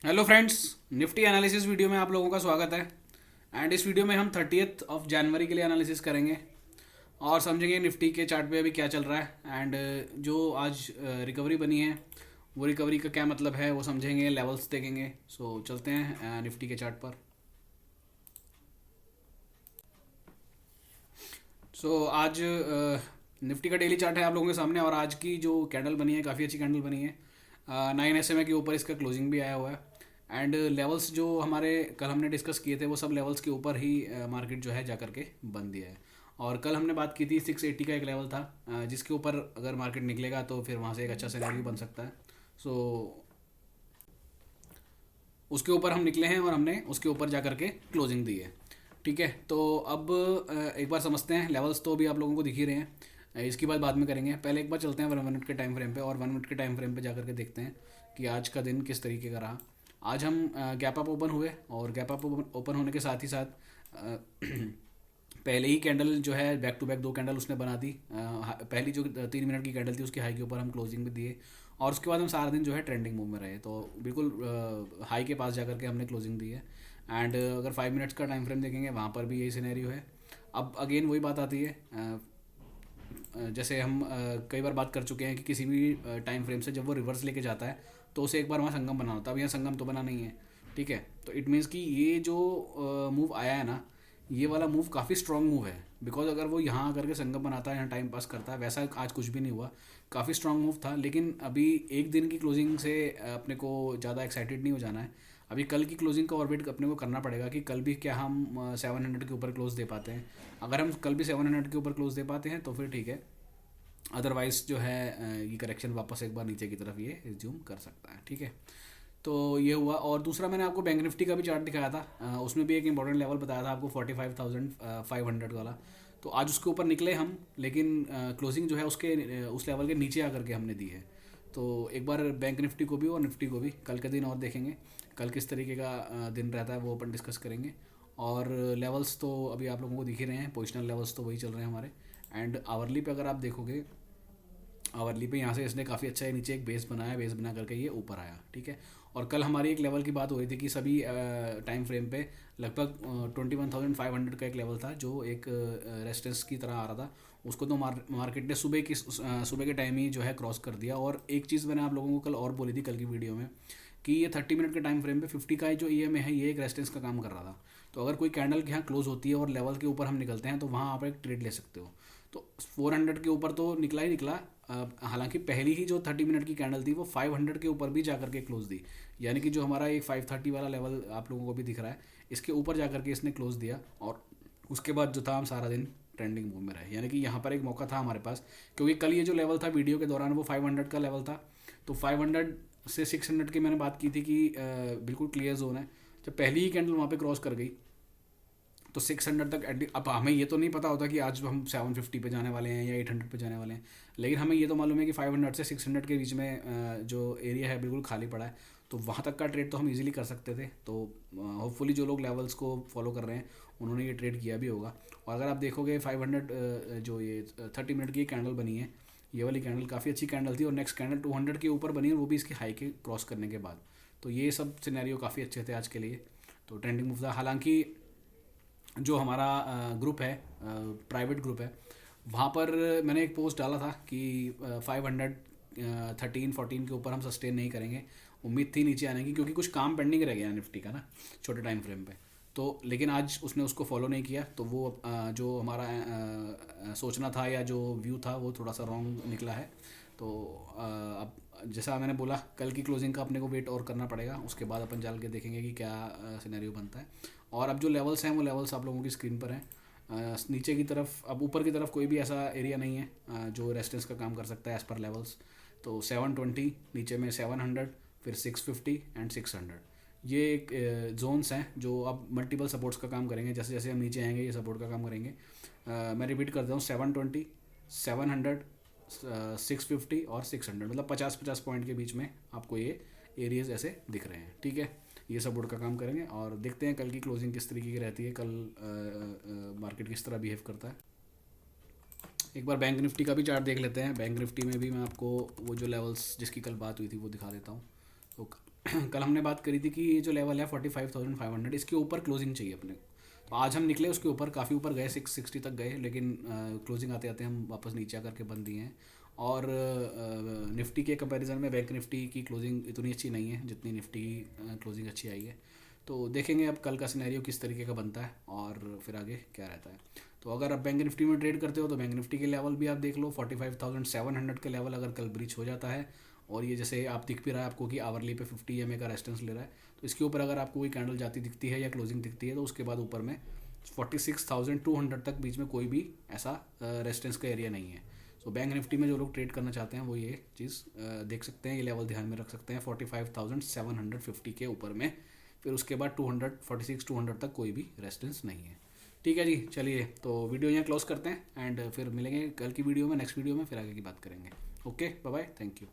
Hello friends, Nifty analysis video में आप लोगों का स्वागत है। एंड इस वीडियो में हम 30th ऑफ जनवरी के लिए एनालिसिस करेंगे और समझेंगे निफ्टी के चार्ट पे अभी क्या चल रहा है। एंड जो आज रिकवरी बनी है वो रिकवरी का क्या मतलब है वो समझेंगे, लेवल्स देखेंगे। सो चलते हैं निफ्टी के चार्ट पर। सो आज निफ्टी का डेली चार्ट है आप लोगों के सामने, और आज की जो कैंडल बनी है काफ़ी अच्छी कैंडल बनी है। 9 SMA के ऊपर इसका क्लोजिंग भी आया हुआ है। एंड लेवल्स जो हमारे कल हमने डिस्कस किए थे वो सब लेवल्स के ऊपर ही मार्केट जो है जा करके बंद दिया है। और कल हमने बात की थी 680 का एक लेवल था, जिसके ऊपर अगर मार्केट निकलेगा तो फिर वहाँ से एक अच्छा सिनेरियो बन सकता है। सो उसके ऊपर हम निकले हैं और हमने उसके ऊपर जा करके क्लोजिंग दी है। ठीक है, तो अब एक बार समझते हैं लेवल्स। तो अभी आप लोगों को दिख ही रहे हैं, इसकी बात बाद में करेंगे। पहले एक बार चलते हैं 1 मिनट के टाइम फ्रेम पे, और 1 मिनट के टाइम फ्रेम पे जा करके देखते हैं कि आज का दिन किस तरीके का रहा। आज हम गैप अप ओपन हुए, और गैप अप ओपन होने के साथ ही साथ पहले ही कैंडल जो है बैक टू बैक 2 कैंडल उसने बना दी। पहली जो 3 मिनट की कैंडल थी उसकी हाई के ऊपर हम क्लोजिंग भी दिए, और उसके बाद हम सारा दिन जो है ट्रेंडिंग मूव में रहे। तो बिल्कुल हाई के पास जाकर के हमने क्लोजिंग दी है। एंड अगर 5 मिनट्स का टाइम फ्रेम देखेंगे वहाँ पर भी यही सिनेरियो है। अब अगेन वही बात आती है, जैसे हम कई बार बात कर चुके हैं कि किसी भी टाइम फ्रेम से जब वो रिवर्स लेके जाता है तो उसे एक बार वहाँ संगम बनाना होता है। अब यहाँ संगम तो बना नहीं है। ठीक है, तो इट मीन्स कि ये जो मूव आया है ना, ये वाला मूव काफ़ी स्ट्रॉन्ग मूव है। बिकॉज अगर वो यहाँ आकर के संगम बनाता है, यहाँ टाइम पास करता है, वैसा आज कुछ भी नहीं हुआ। काफ़ी स्ट्रॉन्ग मूव था, लेकिन अभी एक दिन की क्लोजिंग से अपने को ज़्यादा एक्साइटेड नहीं हो जाना है। अभी कल की क्लोजिंग का ऑर्बिट अपने को करना पड़ेगा कि कल भी क्या हम 700 के ऊपर क्लोज दे पाते हैं। अगर हम कल भी 700 के ऊपर क्लोज दे पाते हैं तो फिर ठीक है, अदरवाइज जो है ये करेक्शन वापस एक बार नीचे की तरफ ये रिज्यूम कर सकता है। ठीक है, तो ये हुआ। और दूसरा मैंने आपको बैंक निफ्टी का भी चार्ट दिखाया था, उसमें भी एक इंपॉर्टेंट लेवल बताया था आपको 45,500 वाला। तो आज उसके ऊपर निकले हम, लेकिन क्लोजिंग जो है उसके उस लेवल के नीचे आकर के हमने दी है। तो एक बार बैंक निफ्टी को भी और निफ्टी को भी कल के दिन और देखेंगे, कल किस तरीके का दिन रहता है वो अपन डिस्कस करेंगे। और लेवल्स तो अभी आप लोगों को दिख ही रहे हैं, पोजिशनल लेवल्स तो वही चल रहे हैं हमारे। एंड आवरली पे अगर आप देखोगे, आवरली पे यहाँ से इसने काफ़ी अच्छा है नीचे एक बेस बनाया, बेस बना करके ये ऊपर आया। ठीक है, और कल हमारी एक लेवल की बात हो रही थी कि सभी टाइम फ्रेम पे लगभग 21,500 का एक लेवल था जो एक रेजिस्टेंस की तरह आ रहा था। उसको तो मार्केट ने सुबह के टाइम ही जो है क्रॉस कर दिया। और एक चीज़ मैंने आप लोगों को कल और बोली थी कल की वीडियो में, कि ये 30 मिनट के टाइम फ्रेम पे 50 का जो EMA है ये एक रेजिस्टेंस का काम कर रहा था। तो अगर कोई कैंडल के यहाँ क्लोज होती है और लेवल के ऊपर हम निकलते हैं तो वहाँ आप एक ट्रेड ले सकते हो। तो 400 के ऊपर तो निकला ही निकला। हालांकि पहली ही जो 30 मिनट की कैंडल थी वो 500 के ऊपर भी जाकर के क्लोज दी, यानी कि जो हमारा एक 530 वाला लेवल आप लोगों को भी दिख रहा है इसके ऊपर जाकर के इसने क्लोज दिया। और उसके बाद जो था हम सारा दिन ट्रेंडिंग मूव में रहे, यानी कि यहाँ पर एक मौका था हमारे पास। क्योंकि कल ये जो लेवल था वीडियो के दौरान वो 500 का लेवल था। तो 500 से 600 की मैंने बात की थी कि बिल्कुल क्लियर जोन है। जब पहली ही कैंडल वहाँ पे क्रॉस कर गई तो 600 तक अब हमें ये तो नहीं पता होता कि आज हम 750 पे जाने वाले हैं या 800 पे जाने वाले हैं, लेकिन हमें ये तो मालूम है कि 500 से 600 के बीच में जो एरिया है बिल्कुल खाली पड़ा है। तो वहाँ तक का ट्रेड तो हम इजीली कर सकते थे। तो होपफुली जो लोग लेवल्स को फॉलो कर रहे हैं उन्होंने ये ट्रेड किया भी होगा। और अगर आप देखोगे 500 जो ये 30 मिनट की कैंडल बनी है, ये वाली कैंडल काफ़ी अच्छी कैंडल थी, और नेक्स्ट कैंडल 200 के ऊपर बनी है, वो भी इसकी हाई के क्रॉस करने के बाद। तो ये सब सिनेरियो काफ़ी अच्छे थे आज के लिए। तो ट्रेंडिंग मूव था। हालांकि जो हमारा ग्रुप है, प्राइवेट ग्रुप है, वहाँ पर मैंने एक पोस्ट डाला था कि 513-14 के ऊपर हम सस्टेन नहीं करेंगे। उम्मीद थी नीचे आने की, क्योंकि कुछ काम पेंडिंग रह गया निफ्टी का ना छोटे टाइम फ्रेम पे। तो लेकिन आज उसने उसको फॉलो नहीं किया, तो वो जो हमारा सोचना था या जो व्यू था वो थोड़ा सा रॉन्ग निकला है। तो अब जैसा मैंने बोला कल की क्लोजिंग का अपने को वेट और करना पड़ेगा, उसके बाद अपन चल के देखेंगे कि क्या सिनेरियो बनता है। और अब जो लेवल्स हैं वो लेवल्स आप लोगों की स्क्रीन पर हैं। नीचे की तरफ, अब ऊपर की तरफ कोई भी ऐसा एरिया नहीं है जो रेजिस्टेंस का काम कर सकता है एज़ पर लेवल्स। तो 720, नीचे में 700, फिर 650 एंड 600, ये एक जोन्स हैं जो अब मल्टीपल सपोर्ट्स का काम करेंगे। जैसे जैसे हम नीचे आएंगे ये सपोर्ट का काम करेंगे। मैं रिपीट करता हूँ, 720, 700, 650 और 600, मतलब 50-50 पॉइंट के बीच में आपको ये एरियाज ऐसे दिख रहे हैं। ठीक है, ये सपोर्ट का काम करेंगे, और देखते हैं कल की क्लोजिंग किस तरीके की रहती है, कल मार्केट किस तरह बिहेव करता है। एक बार बैंक निफ्टी का भी चार्ट देख लेते हैं। बैंक निफ्टी में भी मैं आपको वो जो लेवल्स जिसकी कल बात हुई थी वो दिखा देता हूँ। तो कल हमने बात करी थी कि ये जो लेवल है 45,500 इसके ऊपर क्लोजिंग चाहिए अपने। तो आज हम निकले उसके ऊपर, काफ़ी ऊपर गए, 660 तक गए, लेकिन क्लोजिंग आते आते हम वापस नीचे आकर के बंद दिए हैं। और निफ्टी के कंपैरिजन में बैंक निफ्टी की क्लोजिंग इतनी अच्छी नहीं है जितनी निफ्टी की क्लोजिंग अच्छी आई है। तो देखेंगे अब कल का सिनेरियो किस तरीके का बनता है और फिर आगे क्या रहता है। तो अगर आप बैंक निफ्टी में ट्रेड करते हो तो बैंक निफ्टी के लेवल भी आप देख लो, 45,700 का लेवल अगर कल ब्रीच हो जाता है, और ये जैसे आप दिख भी रहा है आपको कि आवरली पे 50 EMA का रेजिस्टेंस ले रहा है, तो इसके ऊपर अगर आपको कोई कैंडल जाती दिखती है या क्लोजिंग दिखती है तो उसके बाद ऊपर में 46,200 तक बीच में कोई भी ऐसा रेजिस्टेंस का एरिया नहीं है। सो बैंक निफ्टी में जो लोग ट्रेड करना चाहते हैं वो ये चीज़ देख सकते हैं, ये लेवल ध्यान में रख सकते हैं 45,750 के ऊपर में। फिर उसके बाद 246-200 तक कोई भी रेजिस्टेंस नहीं है। ठीक है जी, चलिए तो वीडियो यहाँ क्लोज करते हैं एंड फिर मिलेंगे कल की वीडियो में, नेक्स्ट वीडियो में फिर आगे की बात करेंगे। Okay, bye bye, thank you.